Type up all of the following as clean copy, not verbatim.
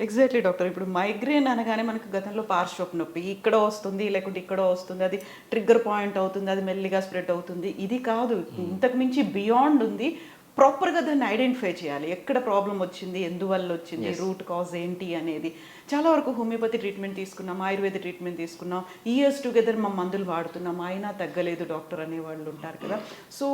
Exactly doctor. ఇప్పుడు migraine అనగానే మనకు గతంలో పార్శ్వపు నొప్పి ఇక్కడ వస్తుంది, లేకుంటే ఇక్కడ వస్తుంది, అది ట్రిగ్గర్ పాయింట్ అవుతుంది, అది మెల్లిగా స్ప్రెడ్ అవుతుంది. ఇది కాదు, ఇంతకు మించి బియాండ్ ఉంది. ప్రాపర్గా దాన్ని ఐడెంటిఫై చేయాలి, ఎక్కడ ప్రాబ్లం వచ్చింది, ఎందువల్ల వచ్చింది, రూట్ కాజ్ ఏంటి అనేది. చాలా వరకు హోమియోపతి ట్రీట్మెంట్ తీసుకున్నాం, ఆయుర్వేద ట్రీట్మెంట్ తీసుకున్నాం, ఇయర్స్ టుగెదర్ మా మందులు వాడుతున్నాం, అయినా తగ్గలేదు డాక్టర్ అనే వాళ్ళు ఉంటారు కదా. సో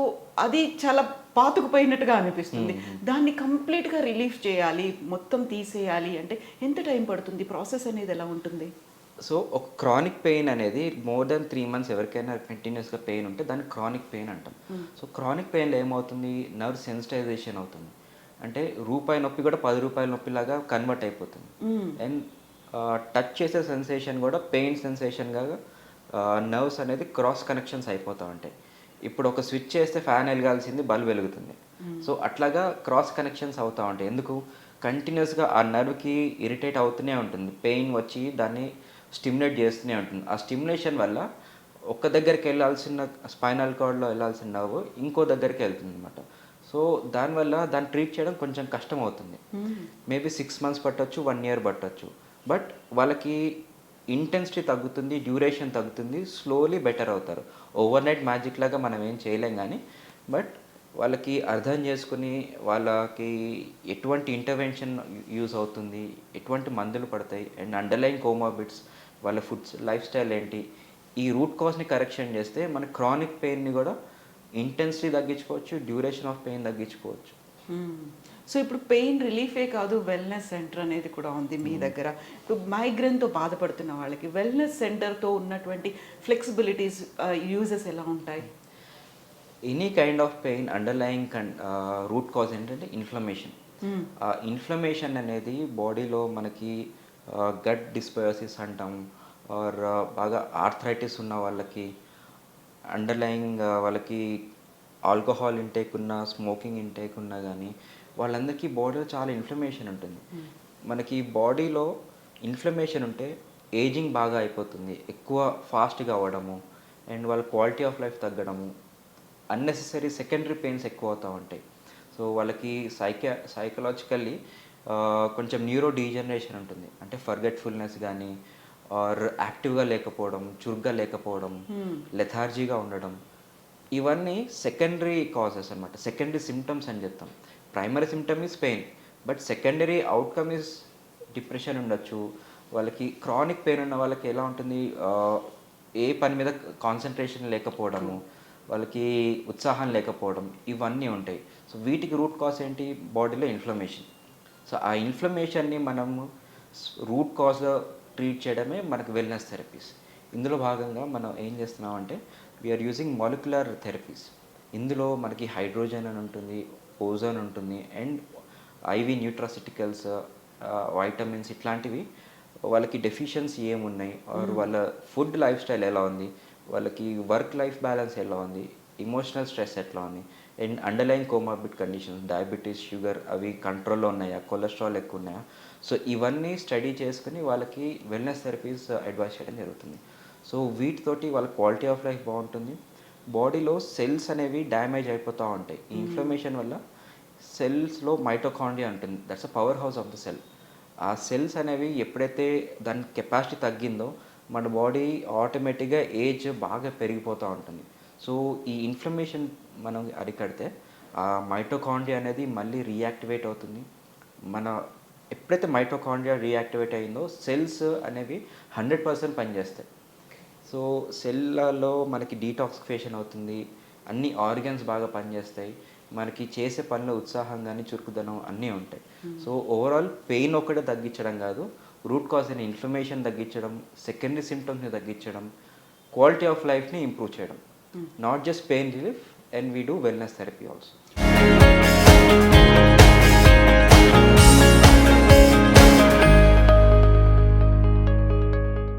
అది చాలా పాతుకుపోయినట్టుగా అనిపిస్తుంది. దాన్ని కంప్లీట్గా రిలీఫ్ చేయాలి, మొత్తం తీసేయాలి అంటే ఎంత టైం పడుతుంది, ప్రాసెస్ అనేది ఎలా ఉంటుంది? సో ఒక క్రానిక్ పెయిన్ అనేది మోర్ దెన్ 3 months ఎవరికైనా కంటిన్యూస్గా పెయిన్ ఉంటే దాన్ని క్రానిక్ పెయిన్ అంటాం. సో క్రానిక్ పెయిన్లో ఏమవుతుంది, నర్వ్ సెన్సిటైజేషన్ అవుతుంది. అంటే రూపాయి నొప్పి కూడా 10 రూపాయల నొప్పిలాగా కన్వర్ట్ అయిపోతుంది. అండ్ టచ్ చేసే సెన్సేషన్ కూడా పెయిన్ సెన్సేషన్గా నర్వ్స్ అనేది క్రాస్ కనెక్షన్స్ అయిపోతూ ఉంటాయి. ఇప్పుడు ఒక స్విచ్ చేస్తే ఫ్యాన్ వెలగాల్సింది బల్బ్ వెలుగుతుంది. సో అట్లాగా క్రాస్ కనెక్షన్స్ అవుతూ ఉంటాయి. ఎందుకు, కంటిన్యూస్గా ఆ నర్వ్కి ఇరిటేట్ అవుతూనే ఉంటుంది, పెయిన్ వచ్చి దాన్ని స్టిమ్యులేట్ చేస్తూనే ఉంటుంది. ఆ స్టిమ్యులేషన్ వల్ల ఒక్క దగ్గరికి వెళ్ళాల్సిన స్పైనల్ కార్డ్లో వెళ్ళాల్సిన నర్వ్ ఇంకో దగ్గరికి వెళ్తుంది అనమాట. సో దానివల్ల దాన్ని ట్రీట్ చేయడం కొంచెం కష్టం అవుతుంది. మేబీ 6 months పట్టొచ్చు, 1 year పట్టొచ్చు. బట్ వాళ్ళకి ఇంటెన్సిటీ తగ్గుతుంది, డ్యూరేషన్ తగ్గుతుంది, స్లోలీ బెటర్ అవుతారు. ఓవర్ నైట్ మ్యాజిక్ లాగా మనం ఏం చేయలేం కానీ, బట్ వాళ్ళకి అర్థం చేసుకుని వాళ్ళకి ఎటువంటి ఇంటర్వెన్షన్ యూజ్ అవుతుంది, ఎటువంటి మందులు పడతాయి, అండ్ అండర్లైన్ కోమార్బిడ్స్, వాళ్ళ ఫుడ్స్ లైఫ్ స్టైల్ ఏంటి, ఈ రూట్ కాజ్ని కరెక్షన్ చేస్తే మన క్రానిక్ పెయిన్ని కూడా ఇంటెన్సిటీ తగ్గించుకోవచ్చు, డ్యూరేషన్ ఆఫ్ పెయిన్ తగ్గించుకోవచ్చు. సో ఇప్పుడు పెయిన్ రిలీఫే కాదు, వెల్నెస్ సెంటర్ అనేది కూడా ఉంది మీ దగ్గర. ఇప్పుడు మైగ్రేన్తో బాధపడుతున్న వాళ్ళకి వెల్నెస్ సెంటర్తో ఉన్నటువంటి ఫ్లెక్సిబిలిటీస్, యూజెస్ ఎలా ఉంటాయి? Any kind of pain underlying root cause ఏంటంటే ఇన్ఫ్లమేషన్. ఆ ఇన్ఫ్లమేషన్ అనేది బాడీలో మనకి గట్ డిస్బయోసిస్ అంటాం, ఆర్ బాగా ఆర్థరైటిస్ ఉన్న వాళ్ళకి, అండర్లయింగ్ వాళ్ళకి ఆల్కహాల్ ఇంటేక్ ఉన్నా, స్మోకింగ్ ఇంటేక్ ఉన్నా కానీ వాళ్ళందరికీ బాడీలో చాలా ఇన్ఫ్లమేషన్ ఉంటుంది. మనకి బాడీలో ఇన్ఫ్లమేషన్ ఉంటే ఏజింగ్ బాగా అయిపోతుంది, ఎక్కువ ఫాస్ట్గా అవ్వడము, అండ్ వాళ్ళ క్వాలిటీ ఆఫ్ లైఫ్ తగ్గడము, అన్నెసెసరీ సెకండరీ పెయిన్స్ ఎక్కువ అవుతూ ఉంటాయి. సో వాళ్ళకి సైకలాజికల్లీ కొంచెం న్యూరో డీజనరేషన్ ఉంటుంది. అంటే ఫర్గెట్ఫుల్నెస్ కానీ, ఆర్ యాక్టివ్గా లేకపోవడం, చురుగ్గా లేకపోవడం, లెథార్జీగా ఉండడం, ఇవన్నీ సెకండరీ కాజెస్ అనమాట. సెకండరీ సిమ్టమ్స్ అని చెప్తాం. Primary symptom is pain, but secondary outcome is depression ఉండొచ్చు. వాళ్ళకి క్రానిక్ పెయిన్ ఉన్న వాళ్ళకి ఎలా ఉంటుంది, ఏ పని మీద కాన్సన్ట్రేషన్ లేకపోవడము, వాళ్ళకి ఉత్సాహం లేకపోవడం, ఇవన్నీ ఉంటాయి. సో వీటికి రూట్ కాజ్ ఏంటి, బాడీలో ఇన్ఫ్లమేషన్. సో ఆ ఇన్ఫ్లమేషన్ని మనము రూట్ కాజ్గా ట్రీట్ చేయడమే మనకు వెల్నెస్ థెరపీస్. ఇందులో భాగంగా మనం ఏం చేస్తున్నామంటే వీఆర్ యూజింగ్ మాలిక్యులర్ థెరపీస్. ఇందులో మనకి హైడ్రోజన్ అని ఉంటుంది, ఓజోన్ ఉంటుంది, అండ్ ఐవి న్యూట్రాసిటికల్స్, వైటమిన్స్, ఇట్లాంటివి వాళ్ళకి డెఫిషియన్సీ ఏమున్నాయి, ఆర్ వాళ్ళ ఫుడ్ లైఫ్ స్టైల్ ఎలా ఉంది, వాళ్ళకి వర్క్ లైఫ్ బ్యాలెన్స్ ఎలా ఉంది, ఇమోషనల్ స్ట్రెస్ ఎట్లా ఉంది, and underline comorbid conditions, diabetes, sugar అవి కంట్రోల్లో ఉన్నాయా, కొలెస్ట్రాల్ ఎక్కువ ఉన్నాయా. సో ఇవన్నీ స్టడీ చేసుకుని వాళ్ళకి వెల్నెస్ థెరపీస్ అడ్వైస్ చేయడం జరుగుతుంది. సో వీటితోటి వాళ్ళ క్వాలిటీ ఆఫ్ లైఫ్ బాగుంటుంది. బాడీలో సెల్స్ అనేవి డ్యామేజ్ అయిపోతూ ఉంటాయి. ఈ ఇన్ఫ్లమేషన్ వల్ల సెల్స్లో మైటోకాండ్రియా ఉంటుంది, that's a power house of the cell. ఆ సెల్స్ అనేవి ఎప్పుడైతే దాని కెపాసిటీ తగ్గిందో మన బాడీ ఆటోమేటిక్గా ఏజ్ బాగా పెరిగిపోతూ ఉంటుంది. సో ఈ ఇన్ఫ్లమేషన్ మనం అరికడితే ఆ మైటోకాండ్రియా అనేది మళ్ళీ రీయాక్టివేట్ అవుతుంది. మన ఎప్పుడైతే మైటోకాండ్రియా రీయాక్టివేట్ అయిందో సెల్స్ అనేవి 100% పనిచేస్తాయి. సో సెల్లలో మనకి డీటాక్సిఫికేషన్ అవుతుంది, అన్ని ఆర్గన్స్ బాగా పనిచేస్తాయి, మనకి చేసే పనిలో ఉత్సాహం కానీ, చురుకుదనం అన్నీ ఉంటాయి. సో ఓవరాల్ పెయిన్ ఒకటే తగ్గించడం కాదు, రూట్ కాజ్ అయిన ఇన్ఫ్లమేషన్ తగ్గించడం, సెకండరీ సిమ్టమ్స్ని తగ్గించడం, క్వాలిటీ ఆఫ్ లైఫ్ని ఇంప్రూవ్ చేయడం. Not just pain relief, and we do wellness therapy also.